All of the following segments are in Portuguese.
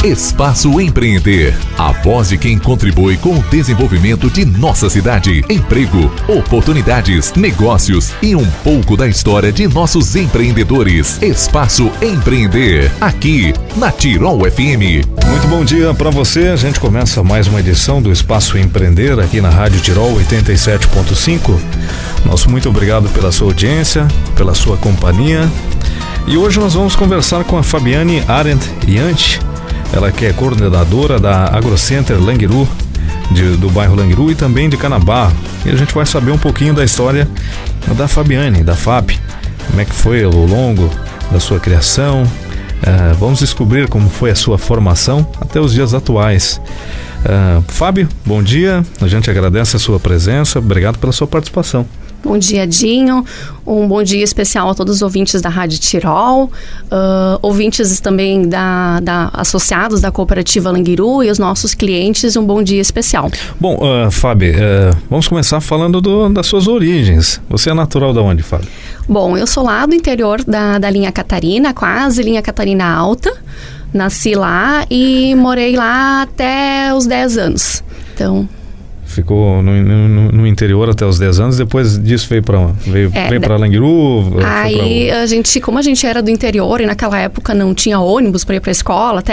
Espaço Empreender, a voz de quem contribui com o desenvolvimento de nossa cidade. Emprego, oportunidades, negócios e um pouco da história de nossos empreendedores. Espaço Empreender, aqui na Tirol FM. Muito bom dia para você. A gente começa mais uma edição do Espaço Empreender aqui na Rádio Tirol 87.5. Nosso muito obrigado pela sua audiência, pela sua companhia. E hoje nós vamos conversar com a Fabiane Arendt Yanti. Ela que é coordenadora da AgroCenter Languiru, do bairro Languiru e também de Canabarro. E a gente vai saber um pouquinho da história da Fabiane, da FAP. Como é que foi ao longo da sua criação. Vamos descobrir como foi a sua formação até os dias atuais. Fábio, bom dia. A gente agradece a sua presença. Obrigado pela sua participação. Bom dia, Dinho. Um bom dia especial a todos os ouvintes da Rádio Tirol, ouvintes também associados da Cooperativa Languiru e os nossos clientes, um bom dia especial. Bom, Fábio, vamos começar falando das suas origens. Você é natural de onde, Fábio? Bom, eu sou lá do interior da linha Catarina, quase linha Catarina Alta. Nasci lá e morei lá até os 10 anos. Então... Ficou no interior até os 10 anos, depois disso veio para Languiru? Aí, como a gente era do interior e naquela época não tinha ônibus para ir para a escola,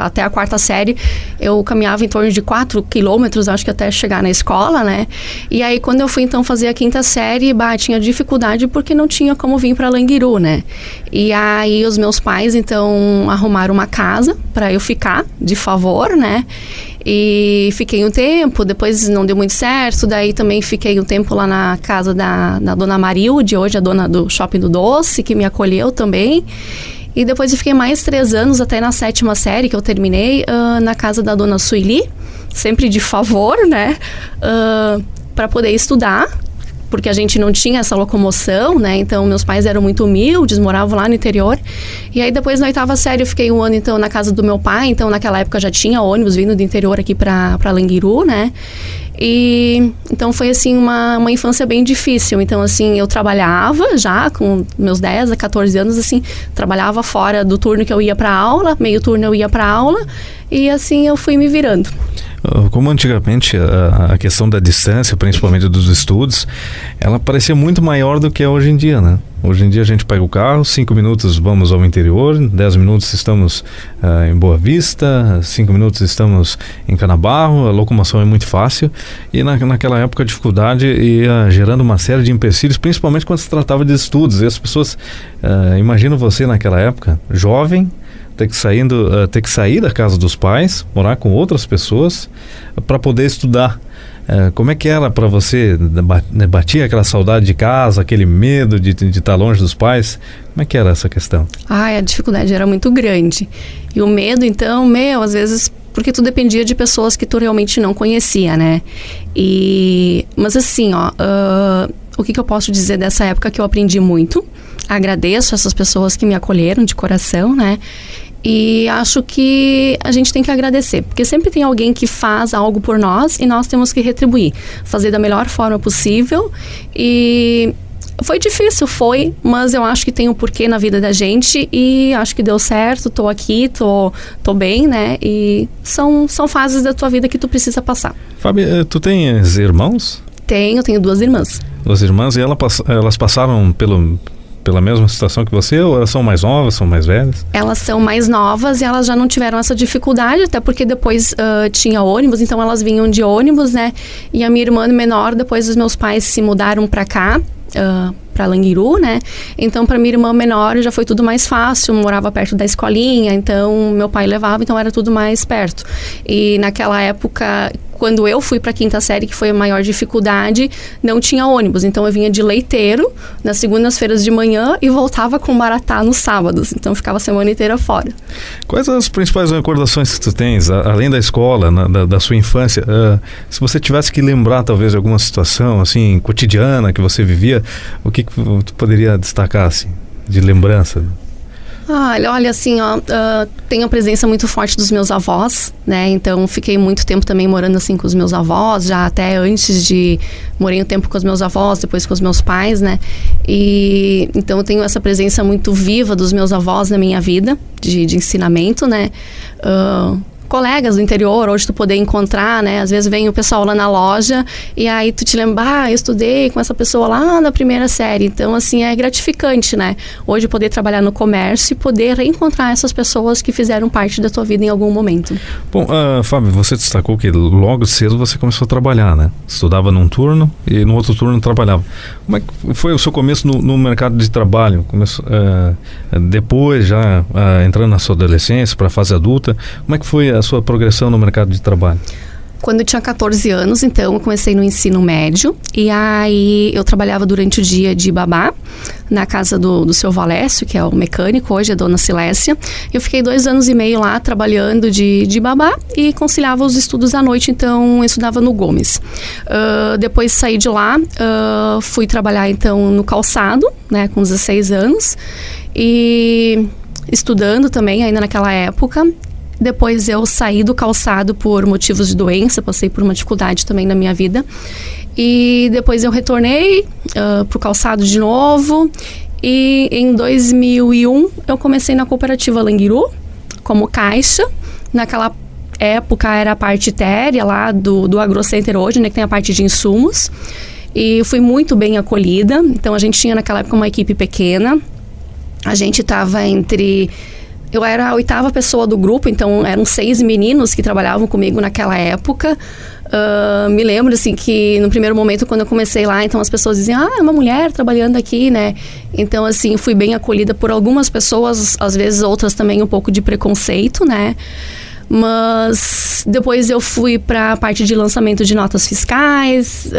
até a quarta série, eu caminhava em torno de 4 quilômetros, acho que até chegar na escola, né? E aí, quando eu fui então fazer a quinta série, tinha dificuldade porque não tinha como vir para Languiru, né? E aí, os meus pais, então, arrumaram uma casa para eu ficar, de favor, né? E fiquei um tempo, depois não deu muito certo, daí também fiquei um tempo lá na casa da dona Marilde, hoje a dona do Shopping do Doce, que me acolheu também. E depois eu fiquei mais 3 anos, até na 7ª série que eu terminei, na casa da dona Sueli, sempre de favor, né, para poder estudar. Porque a gente não tinha essa locomoção, né? Então, meus pais eram muito humildes, moravam lá no interior. E aí, depois, na 8ª série, eu fiquei um ano, então, na casa do meu pai. Então, naquela época, já tinha ônibus vindo do interior aqui para Languiru, né? E, então, foi, assim, uma infância bem difícil. Então, assim, eu trabalhava já com meus 10 a 14 anos, assim, trabalhava fora do turno que eu ia para aula, meio turno eu ia para aula. E, assim, eu fui me virando. Como antigamente a questão da distância, principalmente dos estudos, ela parecia muito maior do que é hoje em dia, né? Hoje em dia a gente pega o carro, 5 minutos vamos ao interior, 10 minutos estamos em Boa Vista, 5 minutos estamos em Canabarro, a locomoção é muito fácil e naquela época a dificuldade ia gerando uma série de empecilhos, principalmente quando se tratava de estudos. E as pessoas, imagino você naquela época, jovem, ter que sair da casa dos pais, morar com outras pessoas para poder estudar. Como é que era para você? Batia aquela saudade de casa, aquele medo de estar longe dos pais? Como é que era essa questão? A dificuldade era muito grande. E o medo, então, às vezes, porque tu dependia de pessoas que tu realmente não conhecia, né? Mas assim, o que eu posso dizer dessa época que eu aprendi muito? Agradeço essas pessoas que me acolheram de coração, né? E acho que a gente tem que agradecer, porque sempre tem alguém que faz algo por nós e nós temos que retribuir, fazer da melhor forma possível. E foi difícil, mas eu acho que tem um porquê na vida da gente e acho que deu certo, tô aqui, tô bem, né? E são fases da tua vida que tu precisa passar. Fábio, tu tens irmãos? Tenho 2 irmãs. 2 irmãs e elas passaram pela mesma situação que você, ou elas são mais novas, são mais velhas? Elas são mais novas e elas já não tiveram essa dificuldade, até porque depois tinha ônibus, então elas vinham de ônibus, né? E a minha irmã menor, depois os meus pais se mudaram para cá, para Languiru, né? Então, para minha irmã menor já foi tudo mais fácil, morava perto da escolinha, então meu pai levava, então era tudo mais perto. E naquela época, quando eu fui para a 5ª série, que foi a maior dificuldade, não tinha ônibus, então eu vinha de Leiteiro nas segundas-feiras de manhã e voltava com Maratá nos sábados, então ficava a semana inteira fora. Quais as principais recordações que tu tens, além da escola, da sua infância? Se você tivesse que lembrar talvez de alguma situação assim, cotidiana que você vivia, o que tu poderia destacar assim, de lembrança? Olha, assim, tenho a presença muito forte dos meus avós, né? Então, fiquei muito tempo também morando, assim, com os meus avós, já até antes de... Morei um tempo com os meus avós, depois com os meus pais, né? E, então, eu tenho essa presença muito viva dos meus avós na minha vida, de ensinamento, né? Colegas do interior, hoje tu poder encontrar, né? Às vezes vem o pessoal lá na loja e aí tu te lembra, eu estudei com essa pessoa lá na primeira série. Então, assim, é gratificante, né? Hoje poder trabalhar no comércio e poder reencontrar essas pessoas que fizeram parte da tua vida em algum momento. Bom, Fábio, você destacou que logo cedo você começou a trabalhar, né? Estudava num turno e no outro turno trabalhava. Como é que foi o seu começo no mercado de trabalho? Depois, já entrando na sua adolescência, para a fase adulta, como é que foi a sua progressão no mercado de trabalho? Quando eu tinha 14 anos, então, eu comecei no ensino médio e aí eu trabalhava durante o dia de babá na casa do seu Valécio, que é o mecânico, hoje é Dona Silécia. Eu fiquei 2 anos e meio lá trabalhando de babá e conciliava os estudos à noite, então eu estudava no Gomes. Depois saí de lá, fui trabalhar então no calçado, né, com 16 anos e estudando também ainda naquela época. Depois eu saí do calçado por motivos de doença, passei por uma dificuldade também na minha vida. E depois eu retornei para o calçado de novo. E em 2001 eu comecei na cooperativa Languiru como caixa. Naquela época era a parte téria lá do AgroCenter hoje, né, que tem a parte de insumos. E fui muito bem acolhida. Então a gente tinha naquela época uma equipe pequena. A gente estava entre... Eu era a 8ª pessoa do grupo, então eram 6 meninos que trabalhavam comigo naquela época. Me lembro, assim, que no primeiro momento, quando eu comecei lá, então as pessoas diziam, é uma mulher trabalhando aqui, né? Então, assim, fui bem acolhida por algumas pessoas, às vezes outras também um pouco de preconceito, né? Mas depois eu fui para a parte de lançamento de notas fiscais,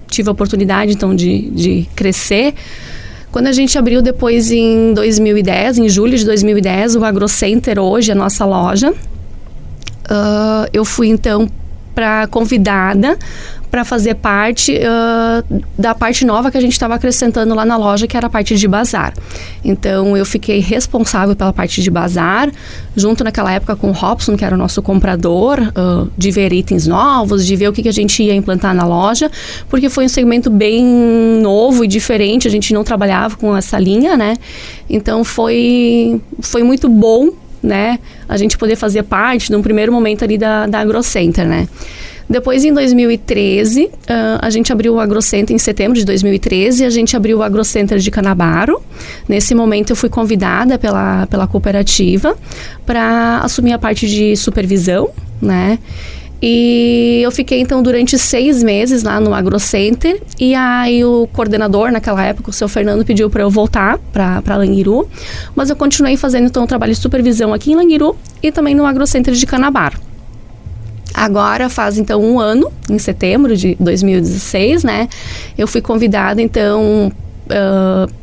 tive a oportunidade, então, de crescer. Quando a gente abriu depois em 2010, em julho de 2010, o AgroCenter hoje, a nossa loja, eu fui então convidada para fazer parte da parte nova que a gente estava acrescentando lá na loja, que era a parte de bazar. Então, eu fiquei responsável pela parte de bazar, junto naquela época com o Robson, que era o nosso comprador, de ver itens novos, de ver o que a gente ia implantar na loja, porque foi um segmento bem novo e diferente, a gente não trabalhava com essa linha, né? Então, foi muito bom, né? A gente poder fazer parte, num primeiro momento ali da AgroCenter, né? Depois, em 2013, a gente abriu o AgroCenter, em setembro de 2013, a gente abriu o AgroCenter de Canabaro. Nesse momento, eu fui convidada pela cooperativa para assumir a parte de supervisão, né? E eu fiquei, então, durante 6 meses lá no AgroCenter. E aí o coordenador, naquela época, o seu Fernando, pediu para eu voltar para Languiru. Mas eu continuei fazendo, então, o trabalho de supervisão aqui em Languiru e também no AgroCenter de Canabaro. Agora faz, então, 1 ano, em setembro de 2016, né? Eu fui convidada, então,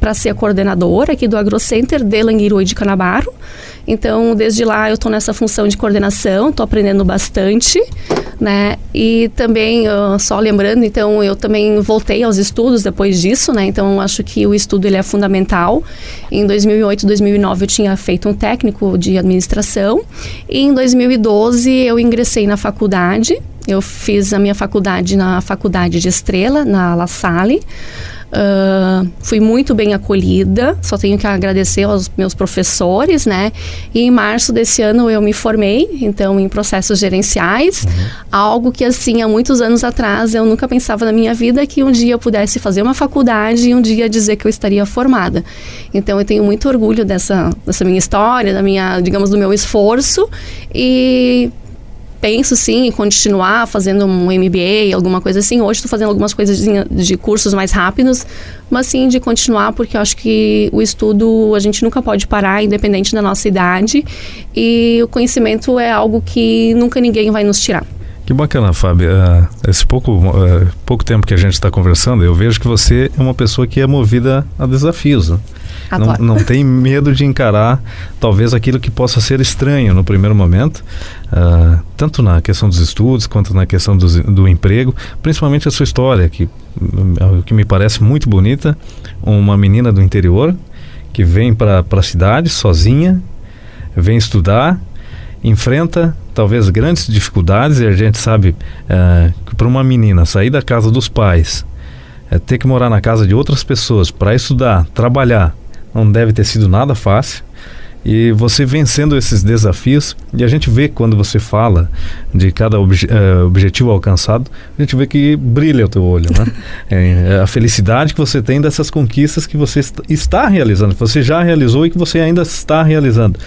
para ser a coordenadora aqui do AgroCenter de Languiru e de Canabaro. Então, desde lá eu estou nessa função de coordenação, estou aprendendo bastante, né? E também, só lembrando, então, eu também voltei aos estudos depois disso, né? Então, acho que o estudo ele é fundamental. Em 2008, 2009 eu tinha feito um técnico de administração e em 2012 eu ingressei na faculdade. Eu fiz a minha faculdade na Faculdade de Estrela, na La Salle. Fui muito bem acolhida, só tenho que agradecer aos meus professores, né? E em março desse ano eu me formei, então, em processos gerenciais, algo que, assim, há muitos anos atrás eu nunca pensava na minha vida que um dia eu pudesse fazer uma faculdade e um dia dizer que eu estaria formada. Então, eu tenho muito orgulho dessa minha história, digamos, do meu esforço e... penso sim em continuar fazendo um MBA, alguma coisa assim. Hoje estou fazendo algumas coisas de cursos mais rápidos, mas sim de continuar, porque eu acho que o estudo a gente nunca pode parar, independente da nossa idade, e o conhecimento é algo que nunca ninguém vai nos tirar. Que bacana, Fábio. Esse pouco tempo que a gente está conversando, eu vejo que você é uma pessoa que é movida a desafios, né? Não tem medo de encarar talvez aquilo que possa ser estranho no primeiro momento, tanto na questão dos estudos quanto na questão do emprego, principalmente a sua história, que me parece muito bonita, uma menina do interior que vem para a cidade sozinha, vem estudar, enfrenta talvez grandes dificuldades, e a gente sabe que para uma menina sair da casa dos pais, ter que morar na casa de outras pessoas para estudar, trabalhar, não deve ter sido nada fácil. E você vencendo esses desafios, e a gente vê quando você fala de cada objetivo alcançado, a gente vê que brilha o teu olho, né? A felicidade que você tem dessas conquistas que você está realizando, que você já realizou e que você ainda está realizando.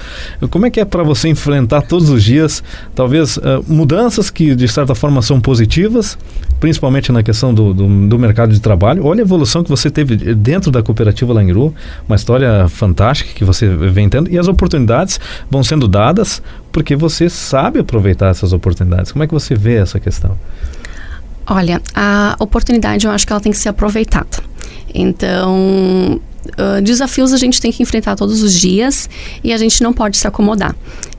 Como é que é para você enfrentar todos os dias, talvez, mudanças que de certa forma são positivas, principalmente na questão do mercado de trabalho? Olha a evolução que você teve dentro da cooperativa Langiru, uma história fantástica que você vem tendo, e as oportunidades vão sendo dadas porque você sabe aproveitar essas oportunidades. Como é que você vê essa questão? Olha, a oportunidade eu acho que ela tem que ser aproveitada. Então, desafios a gente tem que enfrentar todos os dias e a gente não pode se acomodar.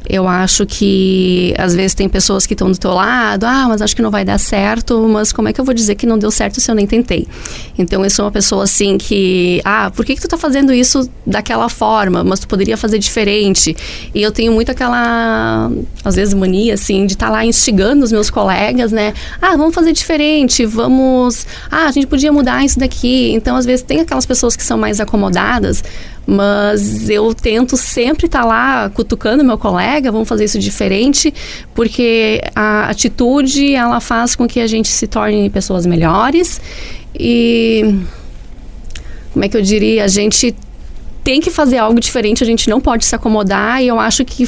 Eu acho que às vezes tem pessoas que estão do teu lado, mas acho que não vai dar certo, mas como é que eu vou dizer que não deu certo se eu nem tentei? Então eu sou uma pessoa assim que, por que tu tá fazendo isso daquela forma? Mas tu poderia fazer diferente. E eu tenho muito aquela, às vezes, mania assim, de estar lá instigando os meus colegas, né? Vamos fazer diferente, a gente podia mudar isso daqui. Então às vezes tem aquelas pessoas que são mais acomodadas, mas eu tento sempre estar lá cutucando meu colega, vamos fazer isso diferente, porque a atitude, ela faz com que a gente se torne pessoas melhores e, como é que eu diria, a gente tem que fazer algo diferente, a gente não pode se acomodar, e eu acho que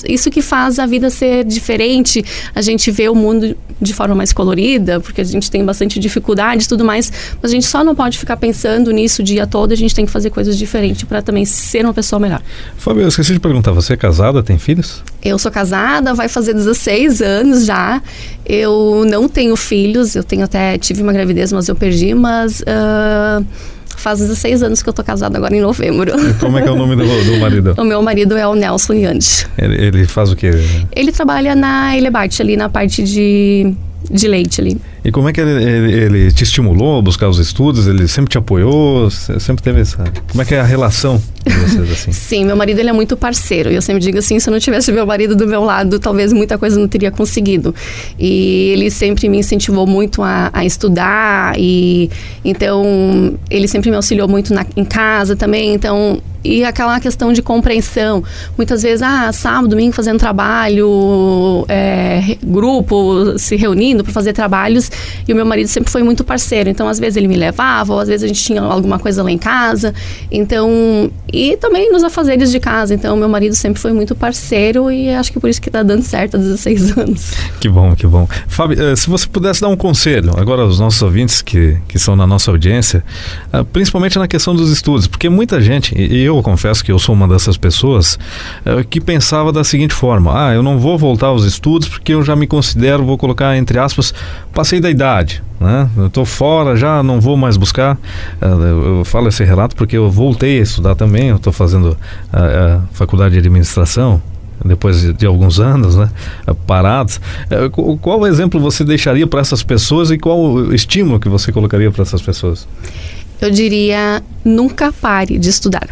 isso que faz a vida ser diferente, a gente vê o mundo de forma mais colorida, porque a gente tem bastante dificuldade e tudo mais, mas a gente só não pode ficar pensando nisso o dia todo, a gente tem que fazer coisas diferentes para também ser uma pessoa melhor. Fábio, eu esqueci de perguntar, você é casada, tem filhos? Eu sou casada, vai fazer 16 anos já, eu não tenho filhos, tive uma gravidez, mas eu perdi, mas faz 16 anos que eu tô casada agora em novembro. E como é que é o nome do marido? O meu marido é o Nelson Yandi. Ele faz o quê? Ele trabalha na Elebart, ali na parte de leite ali. E como é que ele te estimulou a buscar os estudos? Ele sempre te apoiou? Sempre teve essa... Como é que é a relação de vocês, assim? Sim, meu marido, ele é muito parceiro. E eu sempre digo assim, se eu não tivesse meu marido do meu lado, talvez muita coisa não teria conseguido. E ele sempre me incentivou muito a estudar. E então, ele sempre me auxiliou muito em casa também. Então, e aquela questão de compreensão. Muitas vezes, sábado, domingo, fazendo trabalho, grupo, se reunindo para fazer trabalhos. E o meu marido sempre foi muito parceiro. Então, às vezes ele me levava, ou às vezes a gente tinha alguma coisa lá em casa. Então, e também nos afazeres de casa. Então, meu marido sempre foi muito parceiro e acho que por isso que tá dando certo há 16 anos. Que bom, que bom. Fábio, se você pudesse dar um conselho agora aos nossos ouvintes que são na nossa audiência, principalmente na questão dos estudos, porque muita gente, e eu confesso que eu sou uma dessas pessoas, que pensava da seguinte forma: eu não vou voltar aos estudos porque eu já me considero, vou colocar entre aspas, passei da idade, né? Eu estou fora, já não vou mais buscar. Eu falo esse relato porque eu voltei a estudar também. Eu estou fazendo a faculdade de administração depois de alguns anos, né, parados. Qual exemplo você deixaria para essas pessoas e qual o estímulo que você colocaria para essas pessoas? Eu diria, nunca pare de estudar.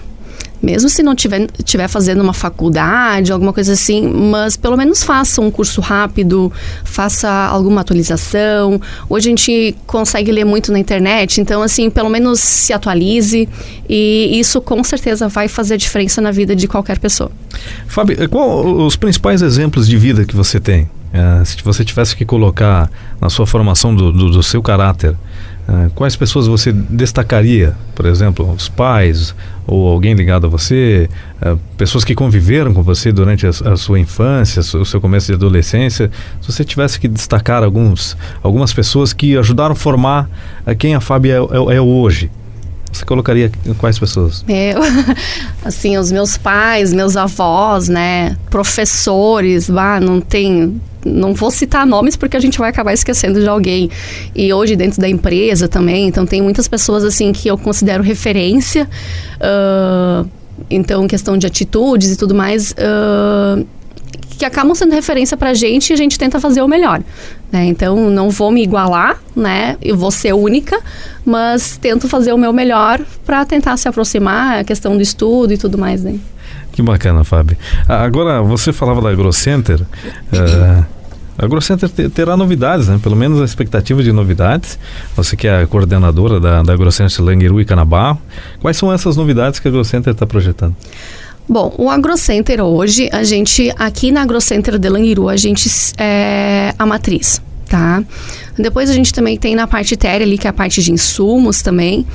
Mesmo se não estiver fazendo uma faculdade, alguma coisa assim, mas pelo menos faça um curso rápido, faça alguma atualização. Hoje a gente consegue ler muito na internet, então assim, pelo menos se atualize, e isso com certeza vai fazer diferença na vida de qualquer pessoa. Fábio, qual os principais exemplos de vida que você tem? Se você tivesse que colocar na sua formação do seu caráter, quais pessoas você destacaria? Por exemplo, os pais ou alguém ligado a você, pessoas que conviveram com você durante a sua infância, o seu começo de adolescência. Se você tivesse que destacar algumas pessoas que ajudaram a formar quem a Fábio é hoje, você colocaria quais pessoas? Assim, os meus pais, meus avós, né, professores, não vou citar nomes porque a gente vai acabar esquecendo de alguém. E hoje dentro da empresa também, então tem muitas pessoas assim que eu considero referência, então questão de atitudes e tudo mais, que acabam sendo referência pra gente, e a gente tenta fazer o melhor, né? Então, não vou me igualar, né? Eu vou ser única, mas tento fazer o meu melhor para tentar se aproximar, a questão do estudo e tudo mais, né? Que bacana, Fábio. Agora, você falava da AgroCenter. A AgroCenter terá novidades, né? Pelo menos a expectativa de novidades. Você que é a coordenadora da AgroCenter Languiru e Canabarro. Quais são essas novidades que a AgroCenter está projetando? Bom, o AgroCenter hoje, aqui na AgroCenter de Languiru, a gente é a matriz, tá? Depois a gente também tem na parte térrea ali, que é a parte de insumos também.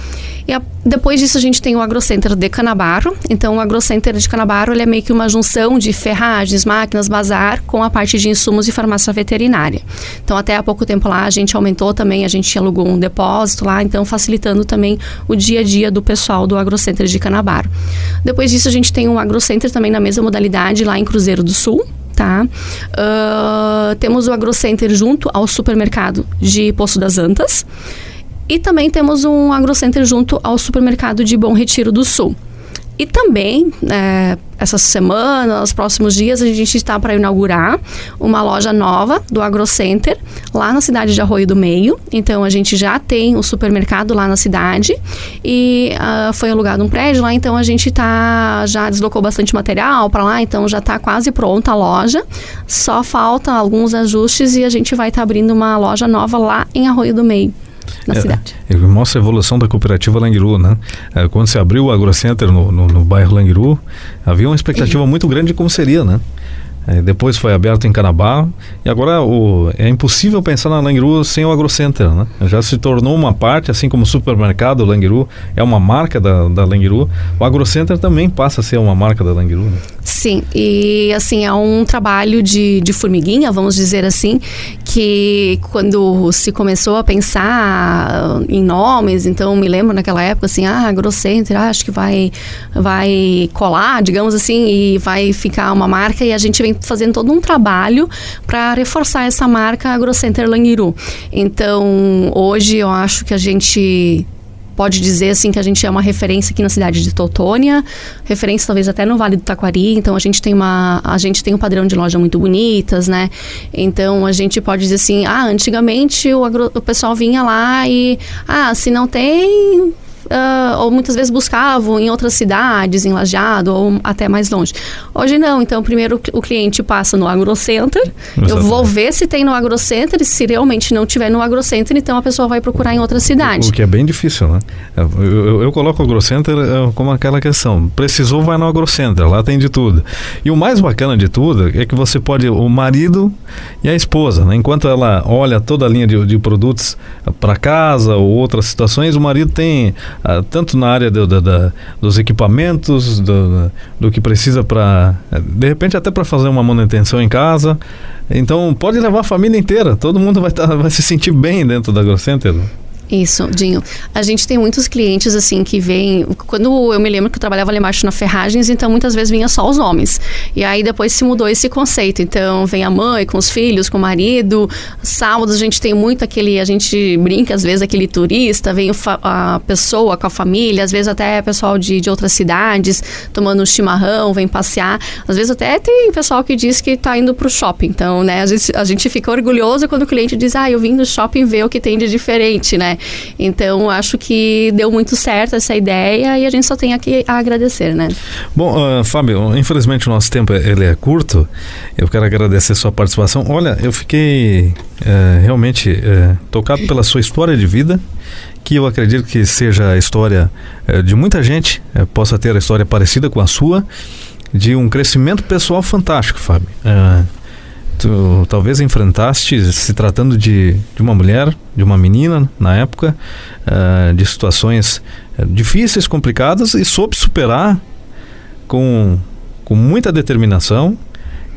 E depois disso a gente tem o AgroCenter de Canabarro. Então o AgroCenter de Canabarro, ele é meio que uma junção de ferragens, máquinas, bazar com a parte de insumos e farmácia veterinária. Então até há pouco tempo lá a gente aumentou também, a gente alugou um depósito lá, então facilitando também o dia a dia do pessoal do AgroCenter de Canabarro. Depois disso a gente tem um AgroCenter também na mesma modalidade lá em Cruzeiro do Sul. Tá? Temos o AgroCenter junto ao supermercado de Poço das Antas e também temos um AgroCenter junto ao supermercado de Bom Retiro do Sul. E também, essa semana, nos próximos dias, a gente está para inaugurar uma loja nova do AgroCenter, lá na cidade de Arroio do Meio. Então, a gente já tem o supermercado lá na cidade e foi alugado um prédio lá, então a gente já deslocou bastante material para lá, então já está quase pronta a loja. Só falta alguns ajustes e a gente vai estar abrindo uma loja nova lá em Arroio do Meio. Na cidade. Mostra a evolução da cooperativa Languiru, né? Quando se abriu o AgroCenter no bairro Languiru, havia uma expectativa muito grande de como seria, né? Depois foi aberto em Canabarro e agora é impossível pensar na Languiru sem o AgroCenter, né? Já se tornou uma parte, assim como o supermercado Languiru é uma marca da Languiru, o AgroCenter também passa a ser uma marca da Languiru, né? Sim, e assim, é um trabalho de formiguinha, vamos dizer assim, que quando se começou a pensar em nomes, então me lembro naquela época assim, AgroCenter, acho que vai colar, digamos assim, e vai ficar uma marca, e a gente vem fazendo todo um trabalho para reforçar essa marca AgroCenter Languiru. Então, hoje eu acho que a gente pode dizer assim que a gente é uma referência aqui na cidade de Teutônia, referência talvez até no Vale do Taquari. Então a gente tem um padrão de loja muito bonitas, né? Então a gente pode dizer assim, antigamente o pessoal vinha lá e se não tem, ou muitas vezes buscavam em outras cidades, em Lajeado ou até mais longe. Hoje não, então primeiro o cliente passa no AgroCenter, exatamente. Eu vou ver se tem no AgroCenter, e se realmente não tiver no AgroCenter, então a pessoa vai procurar em outra cidade. O que é bem difícil, né? Eu coloco o AgroCenter como aquela questão, precisou, vai no AgroCenter, lá tem de tudo. E o mais bacana de tudo é que você pode, o marido e a esposa, né? Enquanto ela olha toda a linha de produtos para casa ou outras situações, o marido tem tanto na área dos equipamentos, do que precisa para, de repente até para fazer uma manutenção em casa. Então pode levar a família inteira, todo mundo vai se sentir bem dentro da AgroCenter. Isso, Dinho. A gente tem muitos clientes, assim, que vêm... Quando eu me lembro que eu trabalhava ali embaixo na Ferragens, então muitas vezes vinha só os homens. E aí depois se mudou esse conceito. Então vem a mãe com os filhos, com o marido. Sábados a gente tem muito a gente brinca às vezes aquele turista, vem a pessoa com a família, às vezes até pessoal de outras cidades, tomando um chimarrão, vem passear. Às vezes até tem pessoal que diz que tá indo pro shopping. Então, né, a gente fica orgulhoso quando o cliente diz, eu vim do shopping ver o que tem de diferente, né? Então, acho que deu muito certo essa ideia e a gente só tem aqui a agradecer, né? Bom, Fábio, infelizmente o nosso tempo ele é curto. Eu quero agradecer a sua participação. Olha, eu fiquei realmente tocado pela sua história de vida, que eu acredito que seja a história de muita gente, possa ter a história parecida com a sua, de um crescimento pessoal fantástico, Fábio. Tu talvez enfrentaste, se tratando de uma mulher, de uma menina na época, de situações difíceis, complicadas, e soube superar com muita determinação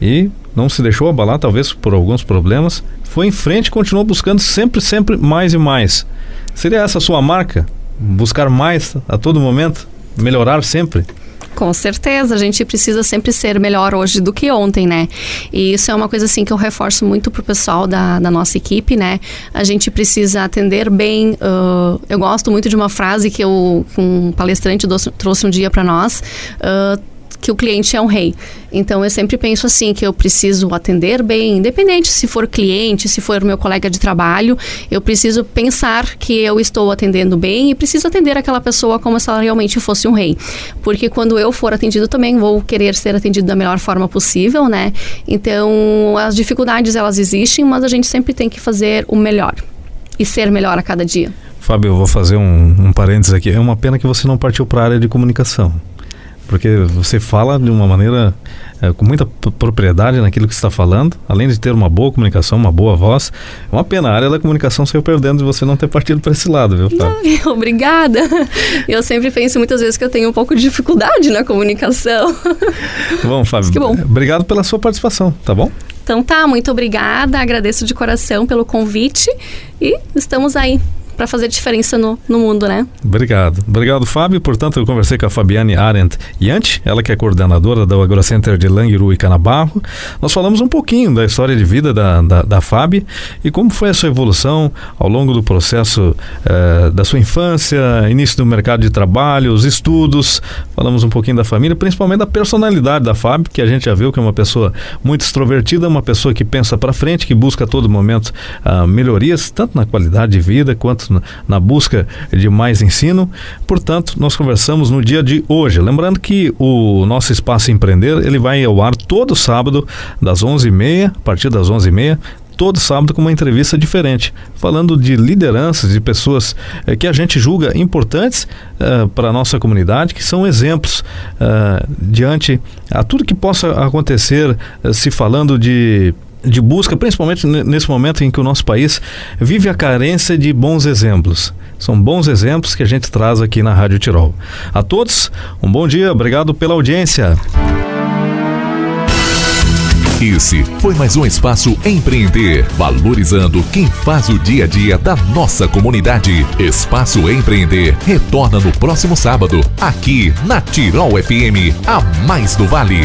e não se deixou abalar talvez por alguns problemas, foi em frente e continuou buscando sempre mais e mais. Seria essa a sua marca? Buscar mais a todo momento? Melhorar sempre? Com certeza, a gente precisa sempre ser melhor hoje do que ontem, né? E isso é uma coisa assim que eu reforço muito pro pessoal da nossa equipe, né? A gente precisa atender bem. Eu gosto muito de uma frase que um palestrante trouxe um dia para nós. que o cliente é um rei. Então, eu sempre penso assim, que eu preciso atender bem, independente se for cliente, se for meu colega de trabalho, eu preciso pensar que eu estou atendendo bem e preciso atender aquela pessoa como se ela realmente fosse um rei. Porque quando eu for atendido também vou querer ser atendido da melhor forma possível, né? Então, as dificuldades, elas existem, mas a gente sempre tem que fazer o melhor e ser melhor a cada dia. Fábio, eu vou fazer um parênteses aqui. É uma pena que você não partiu para a área de comunicação, porque você fala de uma maneira com muita propriedade naquilo que está falando, além de ter uma boa comunicação, uma boa voz. É uma pena, a área da comunicação saiu perdendo de você não ter partido para esse lado, viu, Fábio? Não, obrigada. Eu sempre penso muitas vezes que eu tenho um pouco de dificuldade na comunicação. Bom, Fábio, que bom. Obrigado pela sua participação, tá bom? Então tá, muito obrigada, agradeço de coração pelo convite e estamos aí para fazer diferença no mundo, né? Obrigado, Fábio. Portanto, eu conversei com a Fabiane Arendt Yanti, ela que é coordenadora da AgroCenter de Langiru e Canabarro. Nós falamos um pouquinho da história de vida da Fábio e como foi a sua evolução ao longo do processo da sua infância, início do mercado de trabalho, os estudos. Falamos um pouquinho da família, principalmente da personalidade da Fábio, que a gente já viu que é uma pessoa muito extrovertida, uma pessoa que pensa para frente, que busca a todo momento melhorias, tanto na qualidade de vida quanto na busca de mais ensino. Portanto, nós conversamos no dia de hoje. Lembrando que o nosso Espaço Empreender, ele vai ao ar todo sábado, das 11h30, a partir das 11h30, todo sábado com uma entrevista diferente, falando de lideranças, de pessoas que a gente julga importantes para a nossa comunidade, que são exemplos diante a tudo que possa acontecer, se falando de busca, principalmente nesse momento em que o nosso país vive a carência de bons exemplos. São bons exemplos que a gente traz aqui na Rádio Tirol. A todos, um bom dia, obrigado pela audiência. Esse foi mais um Espaço Empreender, valorizando quem faz o dia a dia da nossa comunidade. Espaço Empreender retorna no próximo sábado, aqui na Tirol FM, a mais do Vale.